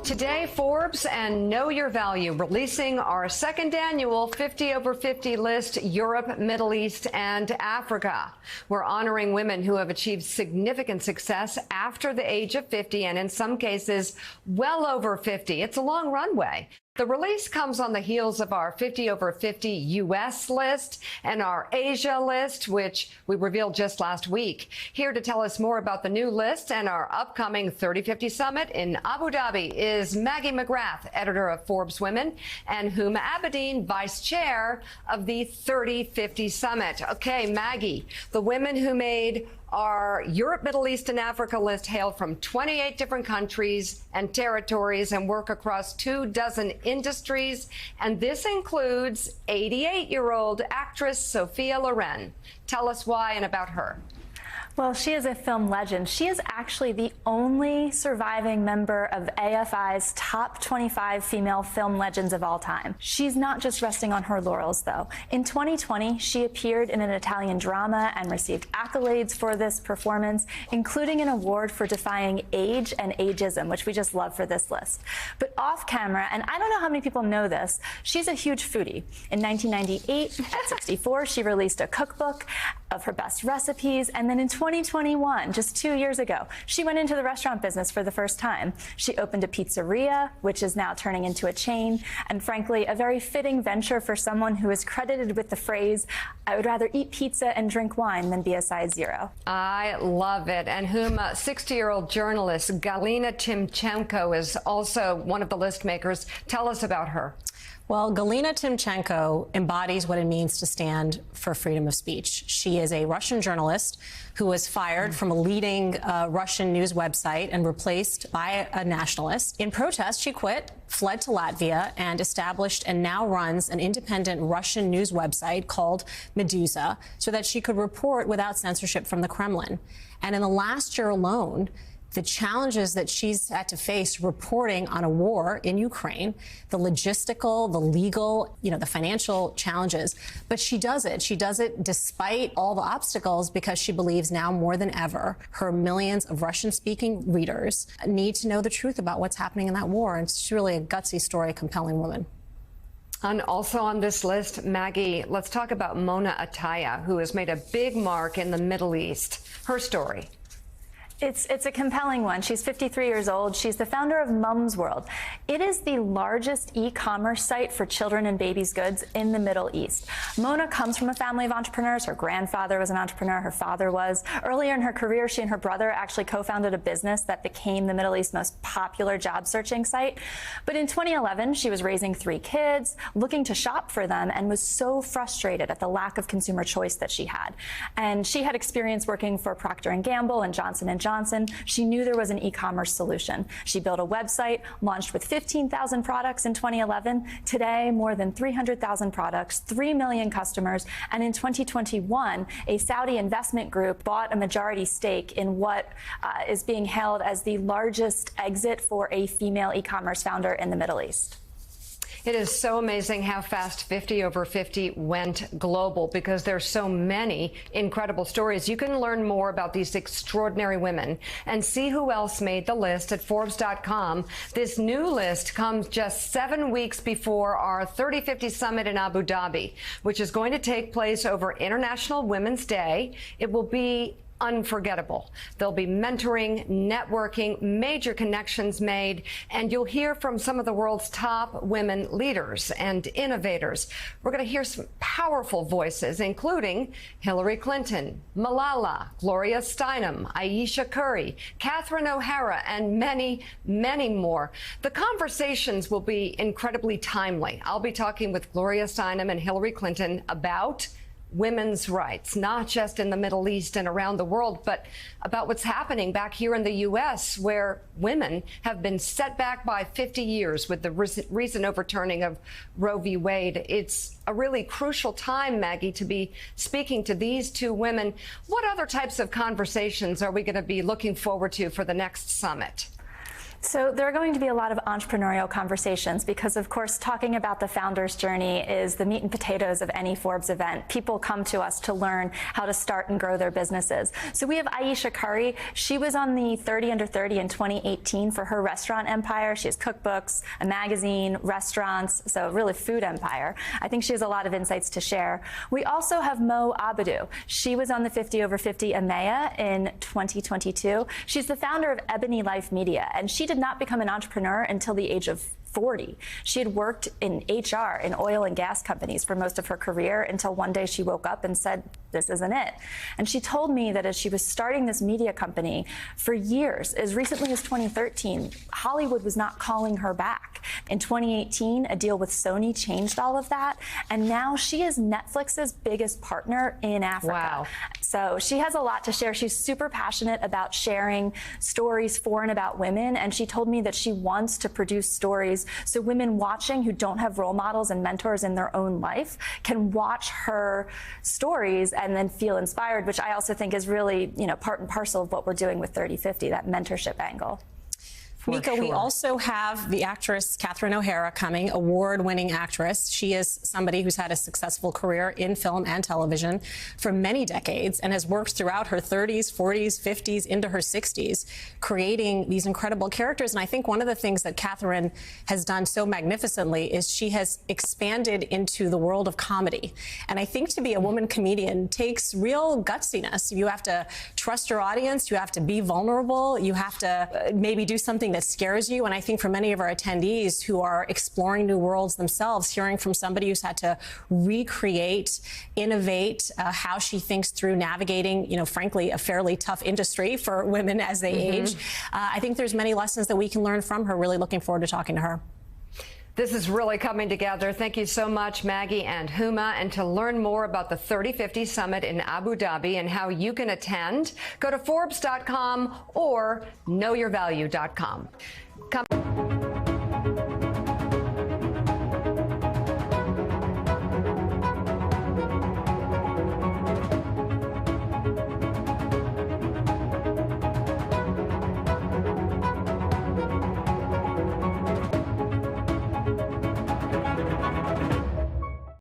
Today, Forbes and Know Your Value releasing our second annual 50 over 50 list, Europe, Middle East, and Africa. We're honoring women who have achieved significant success after the age of 50 and in some cases well over 50. It's a long runway. The release comes on the heels of our 50 over 50 U.S. list and our Asia list, which we revealed just last week. Here to tell us more about the new list and our upcoming 3050 Summit in Abu Dhabi is Maggie McGrath, editor of Forbes Women, and Huma Abedin, vice chair of the 3050 Summit. Okay, Maggie, the women who made our Europe, Middle East, and Africa list hail from 28 different countries and territories and work across 24 industries. And this includes 88-year-old actress Sophia Loren. Tell us why and about her. Well, she is a film legend. She is actually the only surviving member of AFI's top 25 female film legends of all time. She's not just resting on her laurels, though. In 2020, she appeared in an Italian drama and received accolades for this performance, including an award for defying age and ageism, which we just love for this list. But off camera, and I don't know how many people know this, she's a huge foodie. In 1998, at 64, she released a cookbook of her best recipes, and then in 2021, just 2 years ago, she went into the restaurant business for the first time. She opened a pizzeria, which is now turning into a chain, and frankly, a very fitting venture for someone who is credited with the phrase, "I would rather eat pizza and drink wine than be a size zero." I love it. And whom 60-year-old journalist Galina Timchenko is also one of the list makers. Tell us about her. Well, Galina Timchenko embodies what it means to stand for freedom of speech. She is a Russian journalist who was fired from a leading Russian news website and replaced by a nationalist. In protest, she quit, fled to Latvia, and established and now runs an independent Russian news website called Meduza so that she could report without censorship from the Kremlin. And in the last year alone, the challenges that she's had to face reporting on a war in Ukraine, the logistical, the legal, the financial challenges. But she does it. She does it despite all the obstacles because she believes now more than ever her millions of Russian-speaking readers need to know the truth about what's happening in that war. And it's really a gutsy story, a compelling woman. And also on this list, Maggie, let's talk about Mona Ataya, who has made a big mark in the Middle East. Her story. It's a compelling one. She's 53 years old. She's the founder of Mum's World. It is the largest e-commerce site for children and babies' goods in the Middle East. Mona comes from a family of entrepreneurs. Her grandfather was an entrepreneur. Her father was. Earlier in her career, she and her brother actually co-founded a business that became the Middle East's most popular job searching site. But in 2011, she was raising 3 kids, looking to shop for them, and was so frustrated at the lack of consumer choice that she had. And she had experience working for Procter & Gamble and Johnson & Johnson. She knew there was an e-commerce solution. She built a website, launched with 15,000 products in 2011. Today, more than 300,000 products, 3 million customers, and in 2021, a Saudi investment group bought a majority stake in what is being hailed as the largest exit for a female e-commerce founder in the Middle East. It is so amazing how fast 50 over 50 went global because there's so many incredible stories. You can learn more about these extraordinary women and see who else made the list at Forbes.com. This new list comes just 7 weeks before our 3050 Summit in Abu Dhabi, which is going to take place over International Women's Day. It will be unforgettable. There'll be mentoring, networking, major connections made, and you'll hear from some of the world's top women leaders and innovators. We're going to hear some powerful voices, including Hillary Clinton, Malala, Gloria Steinem, Ayesha Curry, Catherine O'Hara, and many, many more. The conversations will be incredibly timely. I'll be talking with Gloria Steinem and Hillary Clinton about women's rights, not just in the Middle East and around the world, but about what's happening back here in the U.S., where women have been set back by 50 years with the recent overturning of Roe v. Wade. It's a really crucial time, Maggie, to be speaking to these two women. What other types of conversations are we going to be looking forward to for the next summit? So there are going to be a lot of entrepreneurial conversations because, of course, talking about the founder's journey is the meat and potatoes of any Forbes event. People come to us to learn how to start and grow their businesses. So we have Ayesha Curry. She was on the 30 Under 30 in 2018 for her restaurant empire. She has cookbooks, a magazine, restaurants, so really food empire. I think she has a lot of insights to share. We also have Mo Abedu. She was on the 50 Over 50 EMEA in 2022. She's the founder of Ebony Life Media, and she did not become an entrepreneur until the age of 40. She had worked in HR in oil and gas companies for most of her career until one day she woke up and said, this isn't it. And she told me that as she was starting this media company for years, as recently as 2013, Hollywood was not calling her back. In 2018, a deal with Sony changed all of that. And now she is Netflix's biggest partner in Africa. Wow. So she has a lot to share. She's super passionate about sharing stories for and about women. And she told me that she wants to produce stories so women watching who don't have role models and mentors in their own life can watch her stories and then feel inspired, which I also think is really, part and parcel of what we're doing with 30/50, that mentorship angle. Mika, we also have the actress Catherine O'Hara coming, award-winning actress. She is somebody who's had a successful career in film and television for many decades and has worked throughout her 30s, 40s, 50s, into her 60s, creating these incredible characters. And I think one of the things that Catherine has done so magnificently is she has expanded into the world of comedy. And I think to be a woman comedian takes real gutsiness. You have to trust your audience. You have to be vulnerable. You have to maybe do something that scares you. And I think for many of our attendees who are exploring new worlds themselves, hearing from somebody who's had to recreate, innovate, how she thinks through navigating, frankly, a fairly tough industry for women as they age. I think there's many lessons that we can learn from her. Really looking forward to talking to her. This is really coming together. Thank you so much, Maggie and Huma. And to learn more about the 30/50 Summit in Abu Dhabi and how you can attend, go to Forbes.com or knowyourvalue.com.